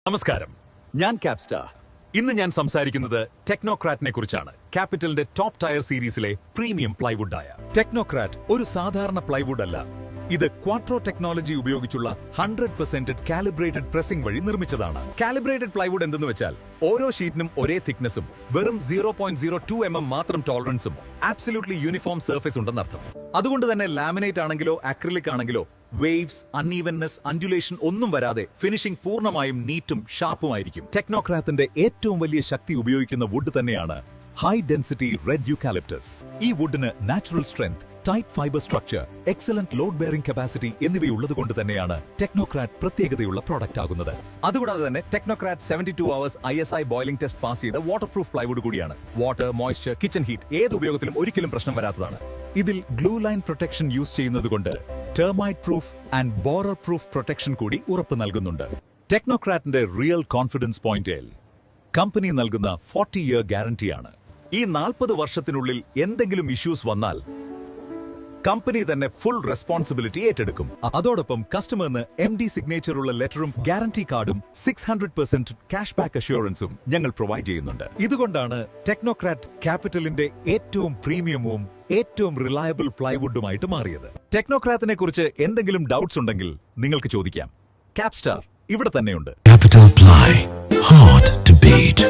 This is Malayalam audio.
നമസ്കാരം, ഞാൻ ക്യാപ്സ്റ്റാർ. ഇന്ന് ഞാൻ സംസാരിക്കുന്നത് ടെക്നോക്രാറ്റിനെ കുറിച്ചാണ്. ക്യാപിറ്റലിന്റെ ടോപ്പ് ടയർ സീരീസിലെ പ്രീമിയം പ്ലൈവുഡായ ടെക്നോക്രാറ്റ് ഒരു സാധാരണ പ്ലൈവുഡ് അല്ല. ഇത് ക്വാട്രോ ടെക്നോളജി ഉപയോഗിച്ചുള്ള 100% കാലിബ്രേറ്റഡ് പ്രസിംഗ് വഴി നിർമ്മിച്ചതാണ്. കാലിബ്രേറ്റഡ് പ്ലൈവുഡ് എന്തെന്ന് വെച്ചാൽ ഓരോ ഷീറ്റിനും ഒരേ തിക്നെസ്സും വെറും 0.02 mm മാത്രം ടോളറൻസും ആബ്സല്യൂട്ട്ലി യൂണിഫോം സർഫേസ് ഉണ്ടെന്നർത്ഥം. അതുകൊണ്ട് തന്നെ ലാമിനേറ്റ് ആണെങ്കിലോ അക്രിലിക് ആണെങ്കിലോ വേവ്സ്, അൺഈവൻനെസ്, അൻഡുലേഷൻ ഒന്നും വരാതെ ഫിനിഷിംഗ് പൂർണ്ണമായും നീറ്റും ഷാർപ്പുമായിരിക്കും. ടെക്നോക്രാത്തിന്റെ ഏറ്റവും വലിയ ശക്തി ഉപയോഗിക്കുന്ന വുഡ് തന്നെയാണ് ഹൈ ഡെൻസിറ്റി റെഡ് യൂക്കാലിപ്റ്റസ്. ഈ വുഡിന് natural strength, tight fibre structure, excellent load bearing capacity എന്നിവയുള്ളതുകൊണ്ട് തന്നെയാണ് ടെക്നോക്രാറ്റ് പ്രത്യേകതയുള്ള പ്രോഡക്റ്റ് ആകുന്നത്. അതുകൂടാതെ തന്നെ Technocrat 72 hours ISI boiling test pass ചെയ്ത വാട്ടർ പ്രൂഫ് പ്ലൈവുഡ് കൂടിയാണ്. വാട്ടർ, മോയ്സ്ചർ, കിച്ചൺ ഹീറ്റ് ഏത് ഉപയോഗത്തിലും ഒരിക്കലും പ്രശ്നം വരാത്തതാണ്. ഇതിൽ ഗ്ലൂ ലൈൻ പ്രൊട്ടക്ഷൻ യൂസ് ചെയ്യുന്നതുകൊണ്ട് termite proof and borer proof protection കൂടി ഉറപ്പ് നൽകുന്നുണ്ട്. ടെക്നോക്രാറ്റിന്റെ റിയൽ കോൺഫിഡൻസ് പോയിന്റിൽ കമ്പനി നൽകുന്ന 40-year ഗ്യാരണ്ടിയാണ്. ഈ 40 വർഷത്തിനുള്ളിൽ എന്തെങ്കിലും ഇഷ്യൂസ് വന്നാൽ കമ്പനി തന്നെ ഫുൾ റെസ്പോൺസിബിലിറ്റി ഏറ്റെടുക്കും. അതോടൊപ്പം കസ്റ്റമറിന് MD സിഗ്നേച്ചറുള്ള ലെറ്ററും ഗ്യാരണ്ടി കാർഡും 600% ക്യാഷ് ബാക്ക് അഷ്യൂറൻസും ഞങ്ങൾ പ്രൊവൈഡ് ചെയ്യുന്നുണ്ട്. ഇതുകൊണ്ടാണ് ടെക്നോക്രാറ്റ് ക്യാപിറ്റലിന്റെ ഏറ്റവും പ്രീമിയവും ഏറ്റവും റിലയബിൾ പ്ലൈവുഡുമായിട്ട് മാറിയത്. ടെക്നോക്രാറ്റിനെ കുറിച്ച് എന്തെങ്കിലും ഡൗട്ട്സ് ഉണ്ടെങ്കിൽ നിങ്ങൾക്ക് ചോദിക്കാം. ക്യാപ്സ്റ്റാർ ഇവിടെ തന്നെയുണ്ട്. Capital Ply, hard to beat.